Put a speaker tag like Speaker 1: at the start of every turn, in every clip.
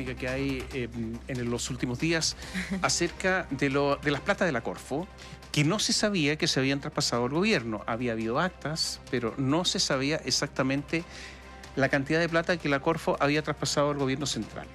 Speaker 1: polémica que hay en los últimos días acerca de las platas de la Corfo, que no se sabía que se habían traspasado al gobierno. Había habido actas, pero no se sabía exactamente la cantidad de plata que la Corfo había traspasado al gobierno central.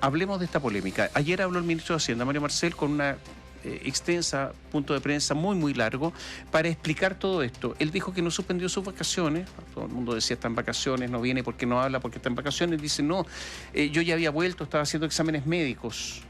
Speaker 1: Hablemos de esta polémica. Ayer habló el ministro de Hacienda, Mario Marcel, con una extensa punto de prensa muy largo para explicar todo esto. Él dijo que no suspendió sus vacaciones. Todo el mundo decía está en vacaciones, no viene porque no habla, porque está en vacaciones. Dice no, yo ya había vuelto, estaba haciendo exámenes médicos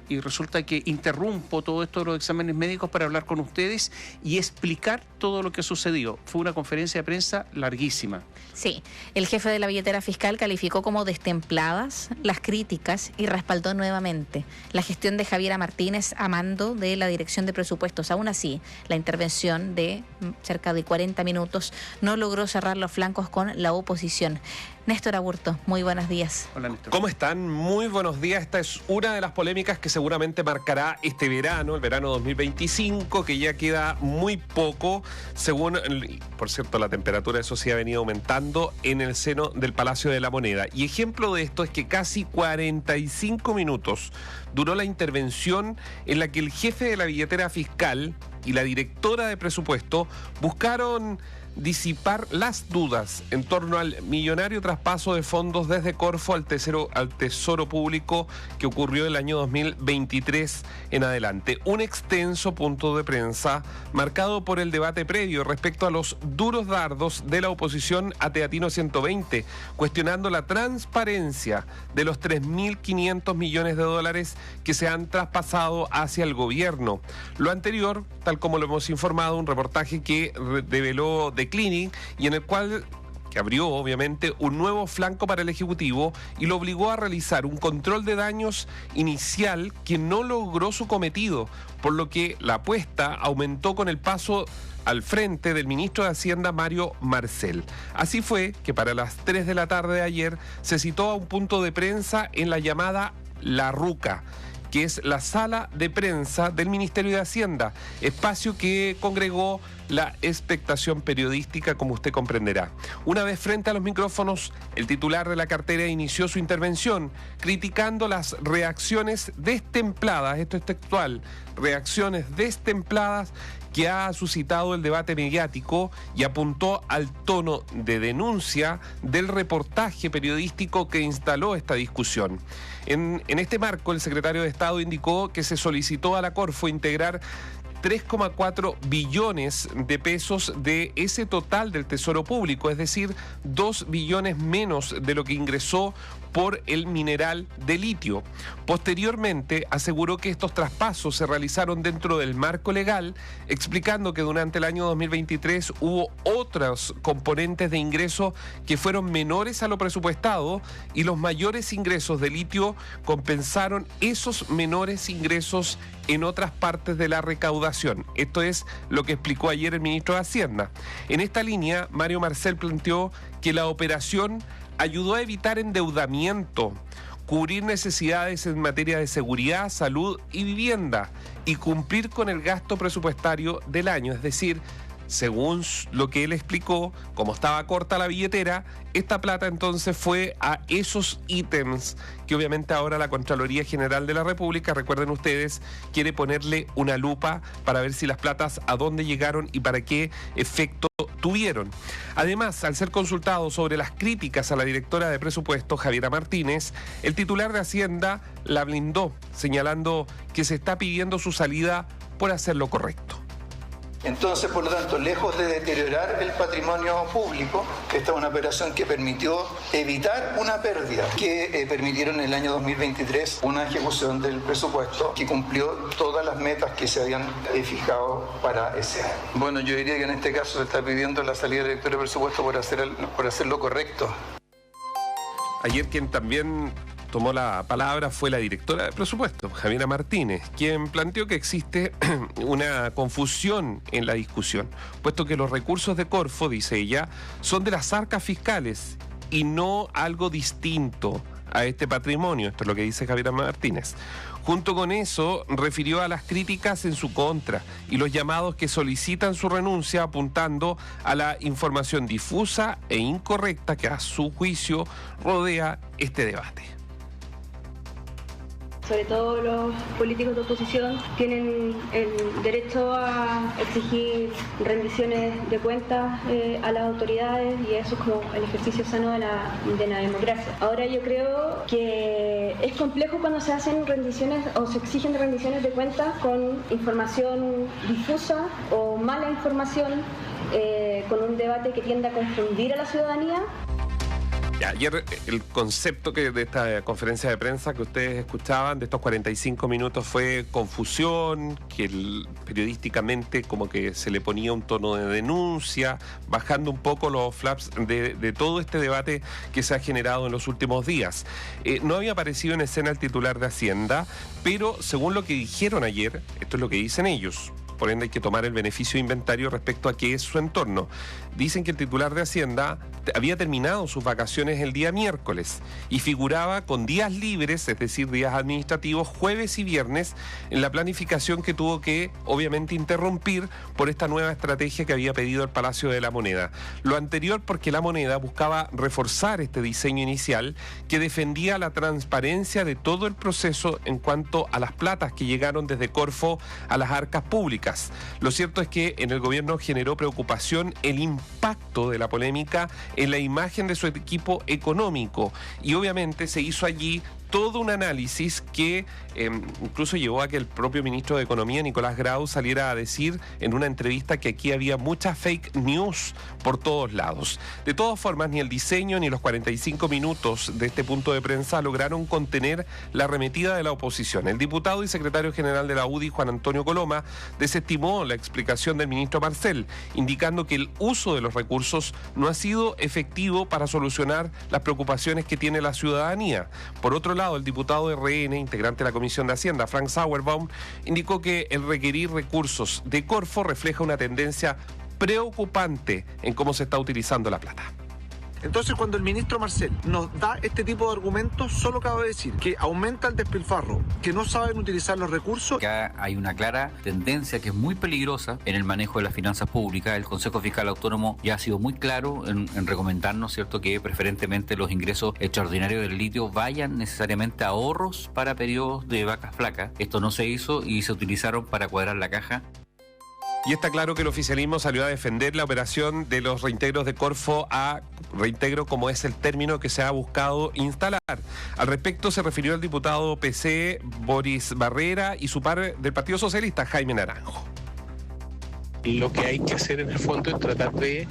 Speaker 1: y resulta que interrumpo todo esto de los exámenes médicos para hablar con ustedes y explicar todo lo que sucedió. Fue una conferencia de prensa larguísima.
Speaker 2: Sí, el jefe de la billetera fiscal calificó como destempladas las críticas y respaldó nuevamente la gestión de Javiera Martínez a mando de la Dirección de Presupuestos. Aún así, la intervención de cerca de 40 minutos no logró cerrar los flancos con la oposición. Néstor Aburto, muy buenos días.
Speaker 1: Hola, Néstor.
Speaker 3: ¿Cómo están? Muy buenos días. Esta es una de las polémicas que seguramente marcará este verano, el verano 2025, que ya queda muy poco, según, por cierto, la temperatura, eso sí ha venido aumentando en el seno del Palacio de la Moneda. Y ejemplo de esto es que casi 45 minutos duró la intervención en la que el jefe de la billetera fiscal y la directora de presupuesto buscaron disipar las dudas en torno al millonario traspaso de fondos desde Corfo al Tesoro Público que ocurrió el año 2023 en adelante. Un extenso punto de prensa marcado por el debate previo respecto a los duros dardos de la oposición a Teatino 120, cuestionando la transparencia de los 3.500 millones de dólares que se han traspasado hacia el gobierno. Lo anterior, tal como lo hemos informado, un reportaje que develó The Clinic y en el cual que abrió obviamente un nuevo flanco para el Ejecutivo y lo obligó a realizar un control de daños inicial que no logró su cometido, por lo que la apuesta aumentó con el paso al frente del ministro de Hacienda, Mario Marcel. Así fue que para las 3 de la tarde de ayer se citó a un punto de prensa en la llamada La Ruca, que es la sala de prensa del Ministerio de Hacienda, espacio que congregó la expectación periodística, como usted comprenderá. Una vez frente a los micrófonos, el titular de la cartera inició su intervención criticando las reacciones destempladas, esto es textual, reacciones destempladas que ha suscitado el debate mediático y apuntó al tono de denuncia del reportaje periodístico que instaló esta discusión. En este marco, el secretario de Estado indicó que se solicitó a la Corfo integrar 3,4 billones de pesos de ese total del Tesoro Público, es decir, 2 billones menos de lo que ingresó por el mineral de litio. Posteriormente, aseguró que estos traspasos se realizaron dentro del marco legal, explicando que durante el año 2023 hubo otros componentes de ingreso que fueron menores a lo presupuestado y los mayores ingresos de litio compensaron esos menores ingresos en otras partes de la recaudación. Esto es lo que explicó ayer el ministro de Hacienda. En esta línea, Mario Marcel planteó que la operación ayudó a evitar endeudamiento, cubrir necesidades en materia de seguridad, salud y vivienda y cumplir con el gasto presupuestario del año. Es decir, según lo que él explicó, como estaba corta la billetera, esta plata entonces fue a esos ítems que obviamente ahora la Contraloría General de la República, recuerden ustedes, quiere ponerle una lupa para ver si las platas a dónde llegaron y para qué efecto tuvieron. Además, al ser consultado sobre las críticas a la directora de presupuesto, Javiera Martínez, el titular de Hacienda la blindó, señalando que se está pidiendo su salida por hacer lo correcto.
Speaker 4: Entonces, por lo tanto, lejos de deteriorar el patrimonio público, esta es una operación que permitió evitar una pérdida, que permitieron en el año 2023 una ejecución del presupuesto que cumplió todas las metas que se habían fijado para ese año. Bueno, yo diría que en este caso se está pidiendo la salida del director de presupuesto por hacer lo correcto.
Speaker 3: Ayer quien también tomó la palabra fue la directora de presupuesto, Javiera Martínez, quien planteó que existe una confusión en la discusión, puesto que los recursos de Corfo, dice ella, son de las arcas fiscales y no algo distinto a este patrimonio. Esto es lo que dice Javiera Martínez. Junto con eso, refirió a las críticas en su contra y los llamados que solicitan su renuncia, apuntando a la información difusa e incorrecta que a su juicio rodea este debate.
Speaker 5: Sobre todo los políticos de oposición tienen el derecho a exigir rendiciones de cuentas a las autoridades, y eso es como el ejercicio sano de la democracia. Ahora yo creo que es complejo cuando se hacen rendiciones o se exigen rendiciones de cuentas con información difusa o mala información, con un debate que tiende a confundir a la ciudadanía.
Speaker 3: Ayer el concepto de esta conferencia de prensa que ustedes escuchaban, de estos 45 minutos, fue confusión, que periodísticamente como que se le ponía un tono de denuncia, bajando un poco los flaps de todo este debate que se ha generado en los últimos días. No había aparecido en escena el titular de Hacienda, pero según lo que dijeron ayer, esto es lo que dicen ellos. Por ende hay que tomar el beneficio de inventario respecto a qué es su entorno. Dicen que el titular de Hacienda había terminado sus vacaciones el día miércoles y figuraba con días libres, es decir, días administrativos, jueves y viernes, en la planificación que tuvo que, obviamente, interrumpir por esta nueva estrategia que había pedido el Palacio de la Moneda. Lo anterior porque la Moneda buscaba reforzar este diseño inicial que defendía la transparencia de todo el proceso en cuanto a las platas que llegaron desde Corfo a las arcas públicas. Lo cierto es que en el gobierno generó preocupación el impacto de la polémica en la imagen de su equipo económico, y obviamente se hizo allí todo un análisis que incluso llevó a que el propio ministro de Economía, Nicolás Grau, saliera a decir en una entrevista que aquí había mucha fake news por todos lados. De todas formas, ni el diseño ni los 45 minutos de este punto de prensa lograron contener la arremetida de la oposición. El diputado y secretario general de la UDI, Juan Antonio Coloma, desestimó la explicación del ministro Marcel, indicando que el uso de los recursos no ha sido efectivo para solucionar las preocupaciones que tiene la ciudadanía. Por otro lado, el diputado de RN, integrante de la Comisión de Hacienda, Frank Sauerbaum, indicó que el requerir recursos de Corfo refleja una tendencia preocupante en cómo se está utilizando la plata.
Speaker 6: Entonces, cuando el ministro Marcel nos da este tipo de argumentos, solo cabe decir que aumenta el despilfarro, que no saben utilizar los recursos.
Speaker 7: Acá hay una clara tendencia que es muy peligrosa en el manejo de las finanzas públicas. El Consejo Fiscal Autónomo ya ha sido muy claro en recomendarnos, ¿cierto?, que preferentemente los ingresos extraordinarios del litio vayan necesariamente a ahorros para periodos de vacas flacas. Esto no se hizo y se utilizaron para cuadrar la caja.
Speaker 3: Y está claro que el oficialismo salió a defender la operación de los reintegros de Corfo a reintegro, como es el término que se ha buscado instalar. Al respecto se refirió el diputado PC Boris Barrera y su par del Partido Socialista, Jaime Naranjo.
Speaker 8: Lo que hay que hacer en el fondo es tratar de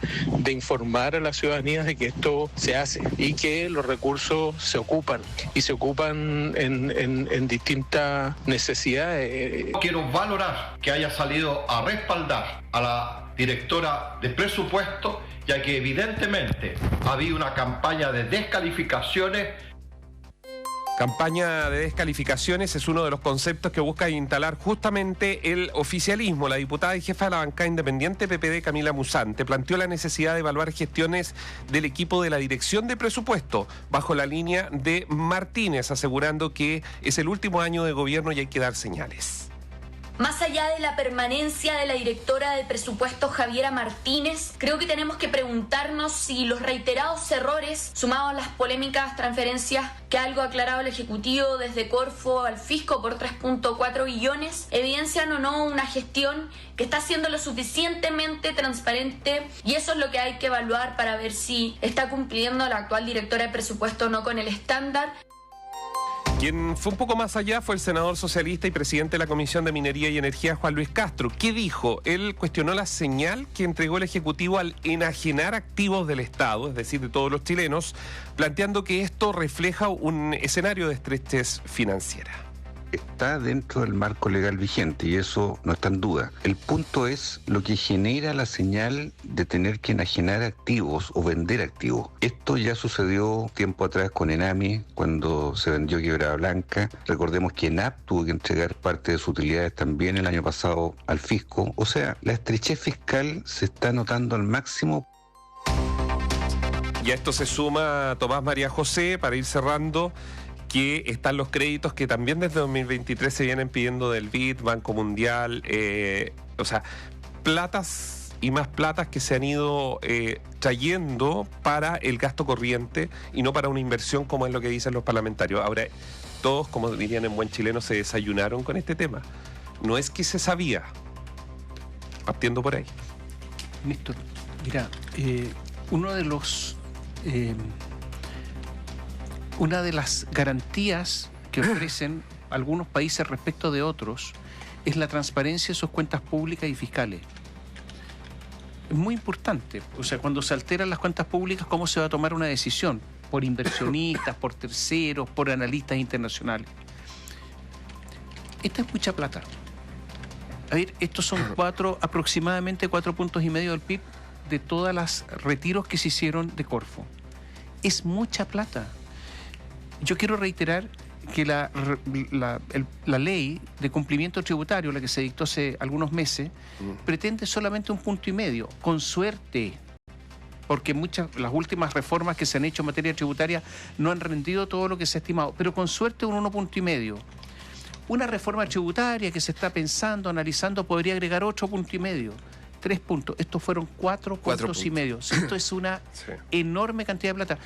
Speaker 8: informar a la ciudadanía de que esto se hace y que los recursos se ocupan y se ocupan en distintas necesidades.
Speaker 9: Quiero valorar que haya salido a respaldar a la directora de presupuesto, ya que evidentemente había una campaña de descalificaciones.
Speaker 3: Campaña de descalificaciones es uno de los conceptos que busca instalar justamente el oficialismo. La diputada y jefa de la bancada independiente PPD, Camila Musante, planteó la necesidad de evaluar gestiones del equipo de la Dirección de Presupuesto bajo la línea de Martínez, asegurando que es el último año de gobierno y hay que dar señales.
Speaker 10: Más allá de la permanencia de la directora de presupuesto Javiera Martínez, creo que tenemos que preguntarnos si los reiterados errores, sumados a las polémicas transferencias que algo ha aclarado el Ejecutivo desde Corfo al Fisco por 3.4 billones, evidencian o no una gestión que está siendo lo suficientemente transparente, y eso es lo que hay que evaluar para ver si está cumpliendo la actual directora de presupuesto o no con el estándar.
Speaker 3: Quien fue un poco más allá fue el senador socialista y presidente de la Comisión de Minería y Energía, Juan Luis Castro. ¿Qué dijo? Él cuestionó la señal que entregó el Ejecutivo al enajenar activos del Estado, es decir, de todos los chilenos, planteando que esto refleja un escenario de estrechez financiera.
Speaker 11: Está dentro del marco legal vigente y eso no está en duda. El punto es lo que genera la señal de tener que enajenar activos o vender activos. Esto ya sucedió tiempo atrás con Enami, cuando se vendió Quebrada Blanca. Recordemos que ENAP tuvo que entregar parte de sus utilidades también el año pasado al fisco. O sea, la estrechez fiscal se está notando al máximo.
Speaker 3: Y a esto se suma Tomás María José, para ir cerrando, que están los créditos que también desde 2023 se vienen pidiendo del BID, Banco Mundial, o sea, platas y más platas que se han ido trayendo para el gasto corriente y no para una inversión como es lo que dicen los parlamentarios. Ahora, todos, como dirían en buen chileno, se desayunaron con este tema. No es que se sabía, partiendo por ahí.
Speaker 1: Néstor, mira, una de las garantías que ofrecen algunos países respecto de otros es la transparencia de sus cuentas públicas y fiscales. Es muy importante, o sea, cuando se alteran las cuentas públicas, ¿cómo se va a tomar una decisión? Por inversionistas, por terceros, por analistas internacionales. Esta es mucha plata. A ver, estos son aproximadamente 4,5 puntos del PIB de todas las retiros que se hicieron de Corfo. Es mucha plata. Yo quiero reiterar que la ley de cumplimiento tributario, la que se dictó hace algunos meses, pretende solamente 1,5 puntos, con suerte, porque las últimas reformas que se han hecho en materia tributaria no han rendido todo lo que se ha estimado, pero con suerte 1,5 puntos. Una reforma tributaria que se está pensando, analizando, podría agregar 8,5 puntos. 3 puntos. Estos fueron 4,5 puntos. Esto es una enorme cantidad de plata.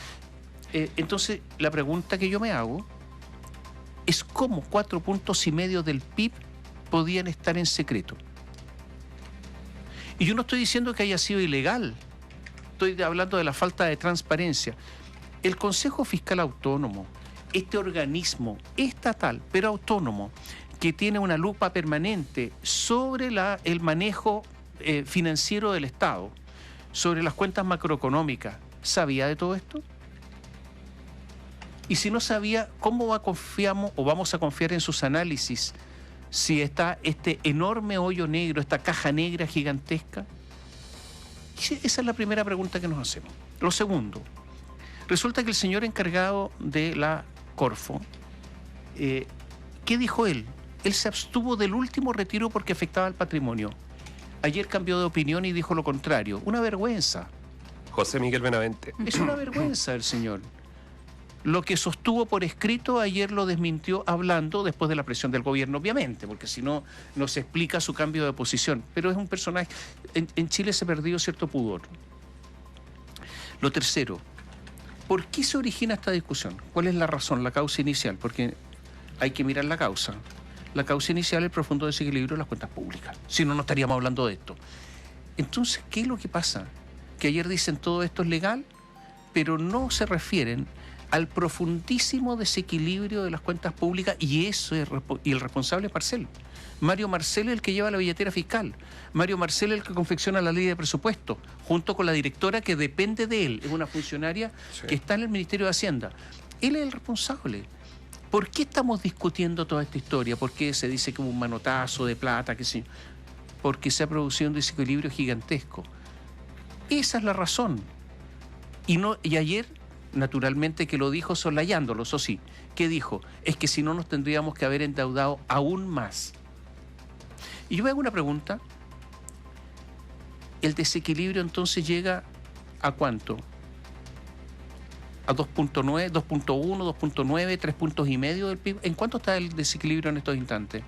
Speaker 1: Entonces, la pregunta que yo me hago es cómo 4,5 puntos del PIB podían estar en secreto. Y yo no estoy diciendo que haya sido ilegal, estoy hablando de la falta de transparencia. El Consejo Fiscal Autónomo, este organismo estatal, pero autónomo, que tiene una lupa permanente sobre el manejo financiero del Estado, sobre las cuentas macroeconómicas, ¿sabía de todo esto? Y si no sabía, ¿cómo vamos a confiar en sus análisis si está este enorme hoyo negro, esta caja negra gigantesca? Esa es la primera pregunta que nos hacemos. Lo segundo, resulta que el señor encargado de la Corfo, ¿qué dijo él? Él se abstuvo del último retiro porque afectaba al patrimonio. Ayer cambió de opinión y dijo lo contrario. Una vergüenza.
Speaker 3: José Miguel Benavente.
Speaker 1: Es una vergüenza el señor. Lo que sostuvo por escrito ayer lo desmintió hablando después de la presión del gobierno, obviamente, porque si no, no se explica su cambio de posición. Pero es un personaje... En Chile se perdió cierto pudor. Lo tercero, ¿por qué se origina esta discusión? ¿Cuál es la razón, la causa inicial? Porque hay que mirar la causa. La causa inicial es el profundo desequilibrio de las cuentas públicas. Si no, no estaríamos hablando de esto. Entonces, ¿qué es lo que pasa? Que ayer dicen todo esto es legal, pero no se refieren al profundísimo desequilibrio de las cuentas públicas, y eso y el responsable es Marcel. Mario Marcel es el que lleva la billetera fiscal. Mario Marcel es el que confecciona la ley de presupuesto, junto con la directora que depende de él. Es una funcionaria que está en el Ministerio de Hacienda. Él es el responsable. ¿Por qué estamos discutiendo toda esta historia? ¿Por qué se dice que hubo un manotazo de plata? Porque se ha producido un desequilibrio gigantesco. Esa es la razón. Y ayer, naturalmente, que lo dijo soslayándolo, eso sí. ¿Qué dijo? Es que si no nos tendríamos que haber endeudado aún más. Y yo me hago una pregunta. ¿El desequilibrio entonces llega a cuánto? ¿A 2,9, 2,1, 2,9, 3,5 puntos del PIB? ¿En cuánto está el desequilibrio en estos instantes?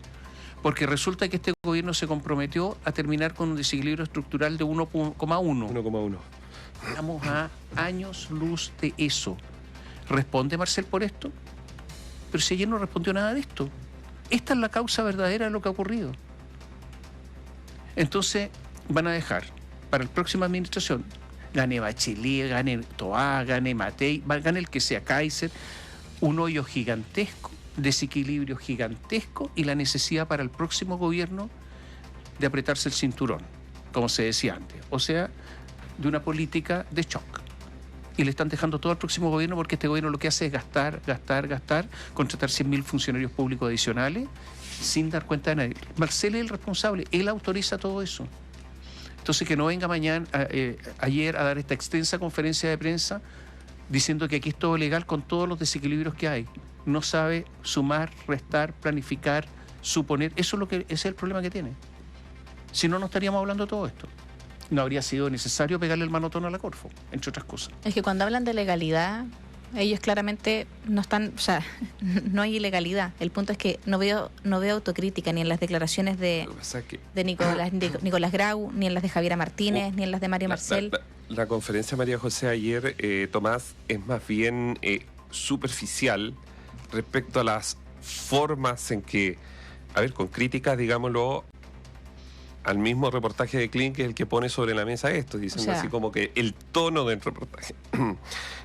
Speaker 1: Porque resulta que este gobierno se comprometió a terminar con un desequilibrio estructural de 1,1.
Speaker 3: 1,1.
Speaker 1: Estamos a años luz de eso. ¿Responde Marcel por esto? Pero si ayer no respondió nada de esto. Esta es la causa verdadera de lo que ha ocurrido. Entonces van a dejar para la próxima administración, gane Bachelet, gane Toá, gane Matei, gane el que sea, Kaiser, un hoyo gigantesco, desequilibrio gigantesco y la necesidad para el próximo gobierno de apretarse el cinturón, como se decía antes. O sea, de una política de shock. Y le están dejando todo al próximo gobierno porque este gobierno lo que hace es gastar, contratar 100.000 funcionarios públicos adicionales sin dar cuenta de nadie. Marcel es el responsable, él autoriza todo eso. Entonces que no venga ayer a dar esta extensa conferencia de prensa diciendo que aquí es todo legal con todos los desequilibrios que hay. No sabe sumar, restar, planificar, suponer. Ese es el problema que tiene. Si no, no estaríamos hablando de todo esto. No habría sido necesario pegarle el manotón a la Corfo, entre otras cosas.
Speaker 2: Es que cuando hablan de legalidad, ellos claramente no están, o sea, no hay ilegalidad. El punto es que no veo autocrítica ni en las declaraciones de Nicolás Grau, ni en las de Javiera Martínez, ni en las de Mario Marcel.
Speaker 3: La conferencia de María José ayer, Tomás, es más bien superficial respecto a las formas en que, a ver, con críticas, digámoslo, al mismo reportaje de Klein, que es el que pone sobre la mesa esto, diciendo así como que el tono del reportaje.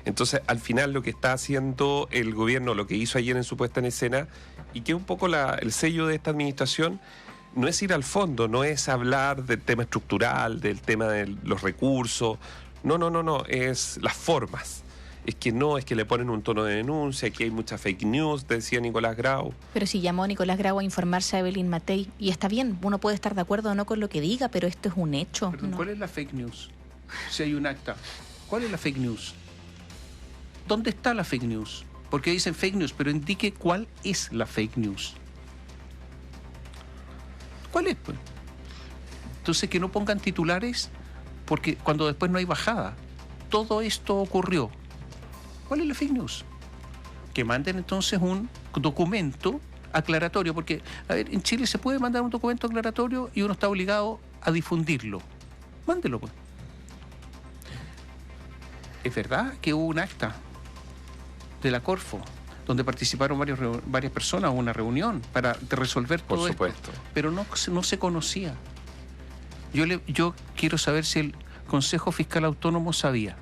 Speaker 3: Entonces, al final lo que está haciendo el gobierno, lo que hizo ayer en su puesta en escena, y que un poco el sello de esta administración, no es ir al fondo, no es hablar del tema estructural, del tema de los recursos, no, es las formas. Es que le ponen un tono de denuncia, que hay mucha fake news, decía Nicolás Grau.
Speaker 2: Pero si llamó a Nicolás Grau a informarse a Evelyn Matei, y está bien, uno puede estar de acuerdo o no con lo que diga, pero esto es un hecho.
Speaker 1: Perdón, ¿cuál es la fake news? Si hay un acta, ¿cuál es la fake news? ¿Dónde está la fake news? Porque dicen fake news, pero indique cuál es la fake news. ¿Cuál es, pues? Entonces, que no pongan titulares, porque cuando después no hay bajada. Todo esto ocurrió. ¿Cuál es la fake news? Que manden entonces un documento aclaratorio, porque, a ver, en Chile se puede mandar un documento aclaratorio y uno está obligado a difundirlo. Mándelo, pues. Es verdad que hubo un acta de la Corfo, donde participaron varias personas, una reunión para resolver todo
Speaker 3: Por supuesto.
Speaker 1: esto, pero no se conocía. Yo quiero saber si el Consejo Fiscal Autónomo sabía.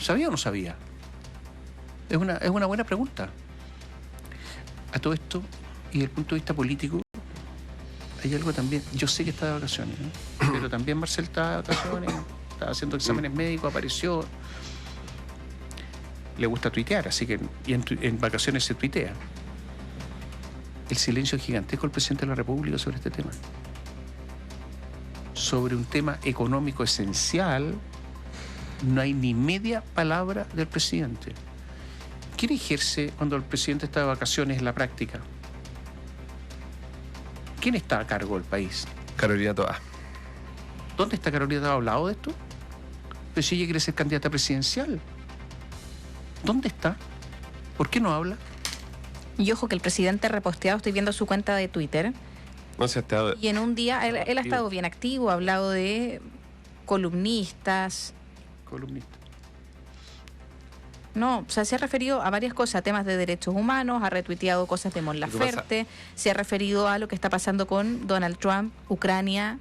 Speaker 1: ¿Sabía o no sabía? Es una buena pregunta. A todo esto, y desde el punto de vista político, hay algo también. Yo sé que está de vacaciones, ¿no? Pero también Marcel está de vacaciones, estaba haciendo exámenes médicos, apareció. Le gusta tuitear, así que y en vacaciones se tuitea. El silencio gigantesco del presidente de la República sobre este tema. Sobre un tema económico esencial, no hay ni media palabra del presidente. ¿Quién ejerce cuando el presidente está de vacaciones en la práctica? ¿Quién está a cargo del país?
Speaker 3: Carolina Toá.
Speaker 1: ¿Dónde está Carolina Toá? ¿Ha hablado de esto? Pero si ella quiere ser candidata presidencial. ¿Dónde está? ¿Por qué no habla?
Speaker 2: Y ojo que el presidente reposteado, estoy viendo su cuenta de Twitter.
Speaker 3: No se ha estado...
Speaker 2: Y en un día, él ha estado bien activo, ha hablado de columnistas. No, o sea, se ha referido a varias cosas, a temas de derechos humanos, ha retuiteado cosas de Mon Laferte, se ha referido a lo que está pasando con Donald Trump, Ucrania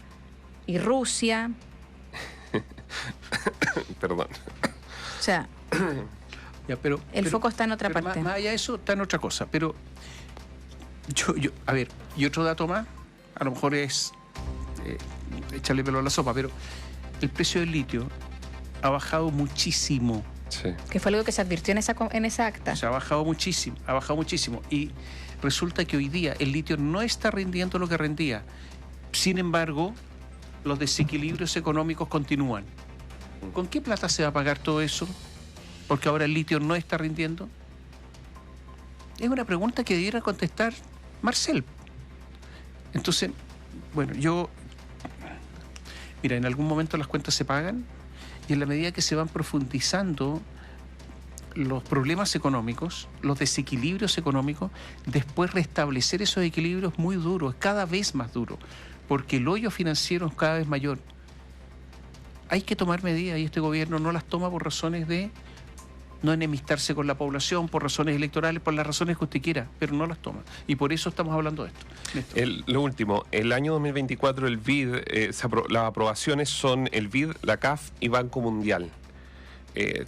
Speaker 2: y Rusia.
Speaker 3: Perdón.
Speaker 2: O sea,
Speaker 1: pero
Speaker 2: foco está en otra parte.
Speaker 1: Más allá de eso, está en otra cosa. Pero a ver, y otro dato más, a lo mejor es echarle pelo a la sopa, pero el precio del litio ha bajado muchísimo.
Speaker 3: Sí.
Speaker 2: Que fue algo que se advirtió en esa acta.
Speaker 1: O sea, ha bajado muchísimo. Y resulta que hoy día el litio no está rindiendo lo que rendía. Sin embargo, los desequilibrios económicos continúan. ¿Con qué plata se va a pagar todo eso? Porque ahora el litio no está rindiendo. Es una pregunta que debiera contestar Marcel. Entonces, bueno, mira, en algún momento las cuentas se pagan y en la medida que se van profundizando los problemas económicos, los desequilibrios económicos, después restablecer esos equilibrios es muy duro, es cada vez más duro, porque el hoyo financiero es cada vez mayor. Hay que tomar medidas y este gobierno no las toma por razones de no enemistarse con la población, por razones electorales, por las razones que usted quiera, pero no las toma. Y por eso estamos hablando de esto.
Speaker 3: Lo último, el año 2024 el BID, las aprobaciones son el BID, la CAF y Banco Mundial,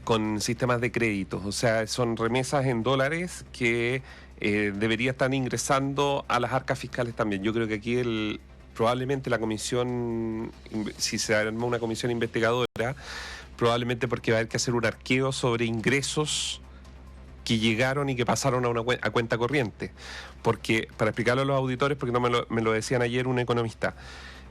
Speaker 3: con sistemas de créditos. O sea, son remesas en dólares que debería estar ingresando a las arcas fiscales también. Yo creo que aquí probablemente la comisión, si se arma una comisión investigadora, probablemente porque va a haber que hacer un arqueo sobre ingresos que llegaron y que pasaron a cuenta corriente. Porque, para explicarlo a los auditores, porque no me lo decían ayer un economista,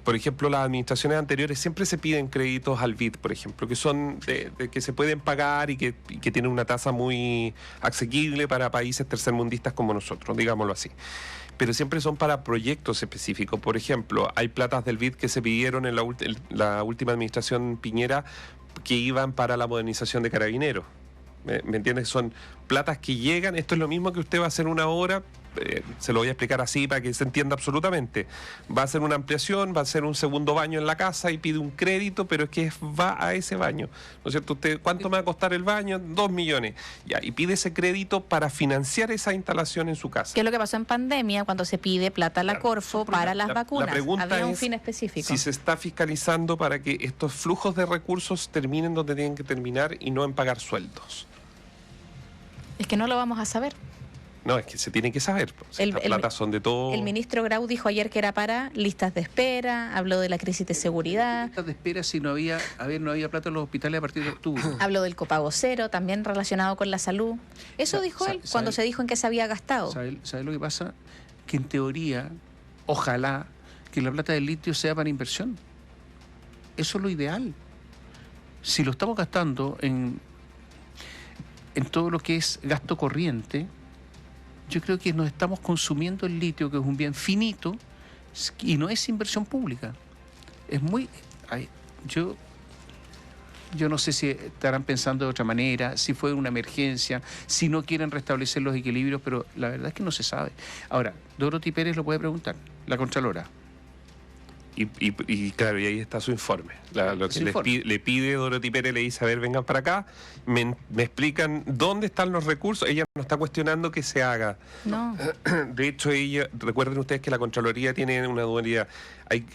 Speaker 3: por ejemplo, las administraciones anteriores siempre se piden créditos al BID, por ejemplo, que son de que se pueden pagar y que tienen una tasa muy asequible para países tercermundistas como nosotros, digámoslo así. Pero siempre son para proyectos específicos. Por ejemplo, hay platas del BID que se pidieron en la última administración Piñera que iban para la modernización de Carabineros. ¿Me entiendes? Son platas que llegan. Esto es lo mismo que usted va a hacer una obra, se lo voy a explicar así para que se entienda absolutamente. Va a hacer una ampliación, va a hacer un segundo baño en la casa y pide un crédito, pero es que va a ese baño, ¿no es cierto? Usted, ¿cuánto me va a costar el baño? 2 millones. Ya, y pide ese crédito para financiar esa instalación en su casa.
Speaker 2: ¿Qué es lo que pasó en pandemia cuando se pide plata a la Corfo para las vacunas?
Speaker 3: La pregunta
Speaker 2: había un
Speaker 3: es
Speaker 2: fin específico.
Speaker 3: si se está fiscalizando para que estos flujos de recursos terminen donde tienen que terminar y no en pagar sueldos.
Speaker 2: Es que no lo vamos a saber.
Speaker 3: No, es que se tiene que saber. Estas platas son de todo.
Speaker 2: El ministro Grau dijo ayer que era para listas de espera, habló de la crisis de seguridad.
Speaker 1: Listas de espera si no había plata en los hospitales a partir de octubre.
Speaker 2: Habló del copago cero, también relacionado con la salud. Eso dijo él cuando se dijo en qué se había gastado.
Speaker 1: ¿Sabe lo que pasa? Que en teoría, ojalá que la plata del litio sea para inversión. Eso es lo ideal. Si lo estamos gastando en todo lo que es gasto corriente, yo creo que nos estamos consumiendo el litio, que es un bien finito, y no es inversión pública. Es muy... Yo no sé si estarán pensando de otra manera, si fue una emergencia, si no quieren restablecer los equilibrios, pero la verdad es que no se sabe. Ahora, Dorothy Pérez lo puede preguntar, la Contralora.
Speaker 3: Y claro, y ahí está su informe. Lo que le pide Dorothy Pérez, le dice, a ver, vengan para acá, me explican dónde están los recursos. Ella no está cuestionando que se haga.
Speaker 2: No.
Speaker 3: De hecho, recuerden ustedes que la Contraloría tiene una dualidad.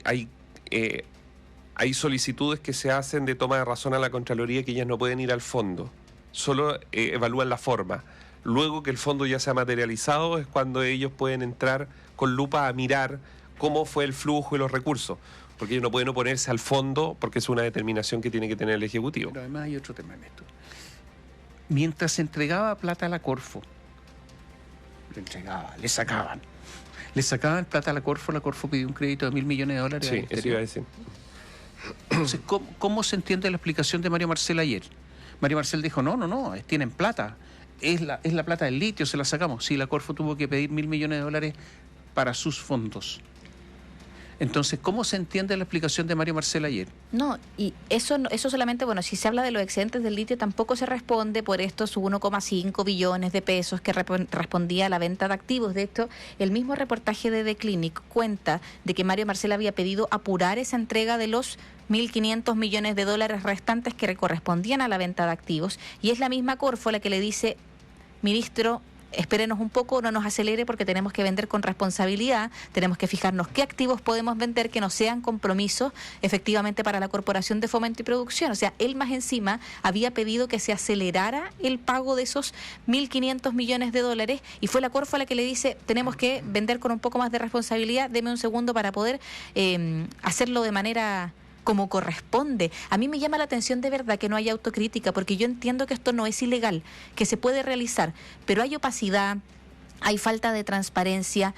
Speaker 3: Hay solicitudes que se hacen de toma de razón a la Contraloría que ellas no pueden ir al fondo. Solo evalúan la forma. Luego que el fondo ya se ha materializado es cuando ellos pueden entrar con lupa a mirar cómo fue el flujo y los recursos, porque ellos no pueden oponerse al fondo porque es una determinación que tiene que tener el Ejecutivo.
Speaker 1: Pero además hay otro tema en esto. Mientras se entregaba plata a la Corfo, le sacaban plata a la Corfo pidió un crédito de $1.000 millones.
Speaker 3: Sí, eso iba a decir.
Speaker 1: Entonces, ¿cómo se entiende la explicación de Mario Marcel ayer? Mario Marcel dijo, no, tienen plata, es la plata del litio, se la sacamos. Sí, la Corfo tuvo que pedir $1.000 millones para sus fondos. Entonces, ¿cómo se entiende la explicación de Mario Marcel ayer?
Speaker 2: No, y eso solamente, bueno, si se habla de los excedentes del litio, tampoco se responde por estos 1,5 billones de pesos que respondía a la venta de activos. De hecho, el mismo reportaje de The Clinic cuenta de que Mario Marcel había pedido apurar esa entrega de los $1.500 millones restantes que correspondían a la venta de activos, y es la misma Corfo la que le dice, ministro, espérenos un poco, no nos acelere porque tenemos que vender con responsabilidad, tenemos que fijarnos qué activos podemos vender que no sean compromisos efectivamente para la Corporación de Fomento y Producción. O sea, él más encima había pedido que se acelerara el pago de esos $1.500 millones y fue la Corfo la que le dice, tenemos que vender con un poco más de responsabilidad, deme un segundo para poder hacerlo de manera como corresponde. A mí me llama la atención de verdad que no haya autocrítica, porque yo entiendo que esto no es ilegal, que se puede realizar, pero hay opacidad, hay falta de transparencia,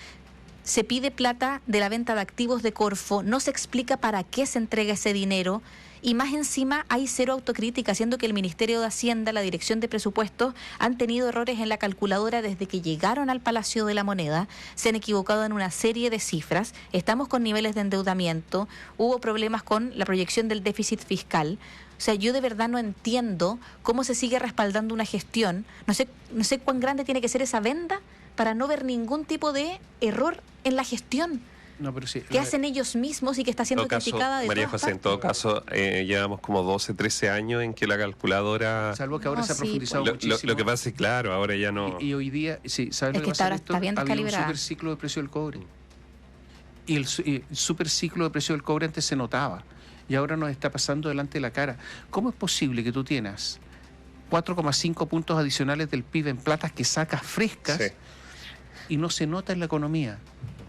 Speaker 2: se pide plata de la venta de activos de Corfo, no se explica para qué se entrega ese dinero, y más encima hay cero autocrítica, siendo que el Ministerio de Hacienda, la Dirección de Presupuestos, han tenido errores en la calculadora desde que llegaron al Palacio de la Moneda, se han equivocado en una serie de cifras, estamos con niveles de endeudamiento, hubo problemas con la proyección del déficit fiscal. O sea, yo de verdad no entiendo cómo se sigue respaldando una gestión, no sé cuán grande tiene que ser esa venda para no ver ningún tipo de error en la gestión.
Speaker 1: No, pero sí,
Speaker 2: que hacen ellos mismos y que está siendo criticada de
Speaker 3: María
Speaker 2: todas
Speaker 3: José,
Speaker 2: partes.
Speaker 3: en todo caso, llevamos como 12, 13 años en que la calculadora...
Speaker 1: Salvo que ahora se ha profundizado muchísimo.
Speaker 3: Lo que pasa es, claro, ahora ya no...
Speaker 1: Y hoy día, sí, ¿sabes lo que pasa?
Speaker 2: ahora está bien descalibrada.
Speaker 1: Había un superciclo de precio del cobre. Y el superciclo de precio del cobre antes se notaba. Y ahora nos está pasando delante de la cara. ¿Cómo es posible que tú tienes 4,5 puntos adicionales del PIB en platas que sacas frescas y no se nota en la economía?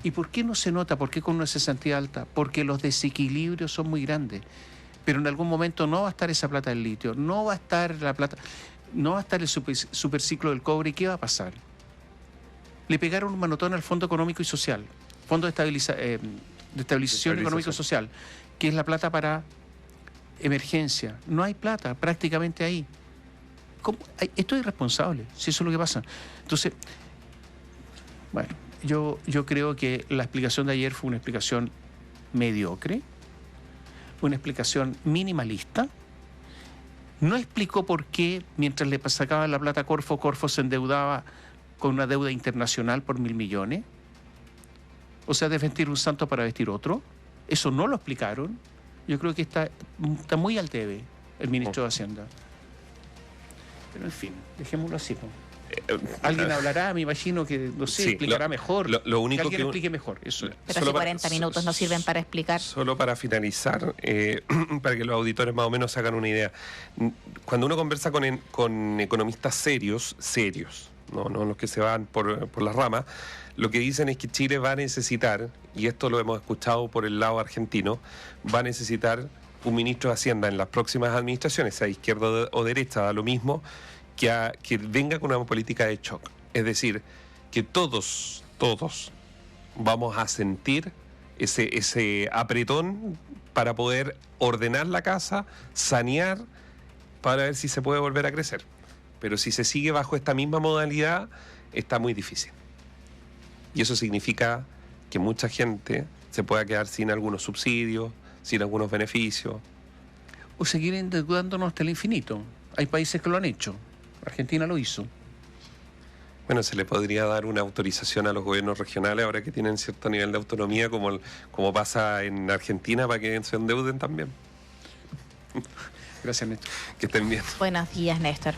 Speaker 1: ¿Y por qué no se nota? ¿Por qué con una cesantía alta? Porque los desequilibrios son muy grandes. Pero en algún momento no va a estar esa plata del litio, no va a estar la plata, no va a estar el superciclo del cobre. ¿Y qué va a pasar? Le pegaron un manotón al Fondo Económico y Social, Fondo de Estabilización Económico y Social, que es la plata para emergencia. No hay plata prácticamente ahí. ¿Cómo? Esto es irresponsable, si eso es lo que pasa. Entonces, bueno, yo creo que la explicación de ayer fue una explicación mediocre, una explicación minimalista, No explicó por qué, mientras le sacaba la plata a Corfo, Corfo se endeudaba con una deuda internacional por 1.000 millones. O sea, desvestir un santo para vestir otro. Eso no lo explicaron. Yo creo que está muy al debe el ministro de Hacienda. Pero en fin, dejémoslo así, ¿no? Alguien hablará, me imagino que, no sé, explicará mejor.
Speaker 3: Lo único
Speaker 1: que alguien explique mejor. Eso.
Speaker 2: Pero hace 40 minutos no sirven para explicar.
Speaker 3: Solo para finalizar, para que los auditores más o menos se hagan una idea. Cuando uno conversa con economistas serios, no los que se van por las ramas, lo que dicen es que Chile va a necesitar, y esto lo hemos escuchado por el lado argentino, va a necesitar un ministro de Hacienda en las próximas administraciones, sea izquierda o derecha, da lo mismo, que venga con una política de shock. Es decir, que todos vamos a sentir ese apretón para poder ordenar la casa, sanear, para ver si se puede volver a crecer. Pero si se sigue bajo esta misma modalidad, está muy difícil. Y eso significa que mucha gente se pueda quedar sin algunos subsidios, sin algunos beneficios.
Speaker 1: O seguir endeudándonos hasta el infinito. Hay países que lo han hecho. Argentina lo hizo.
Speaker 3: Bueno, se le podría dar una autorización a los gobiernos regionales ahora que tienen cierto nivel de autonomía, como pasa en Argentina, para que se endeuden también.
Speaker 1: Gracias, Néstor.
Speaker 3: Que estén bien.
Speaker 2: Buenos días, Néstor.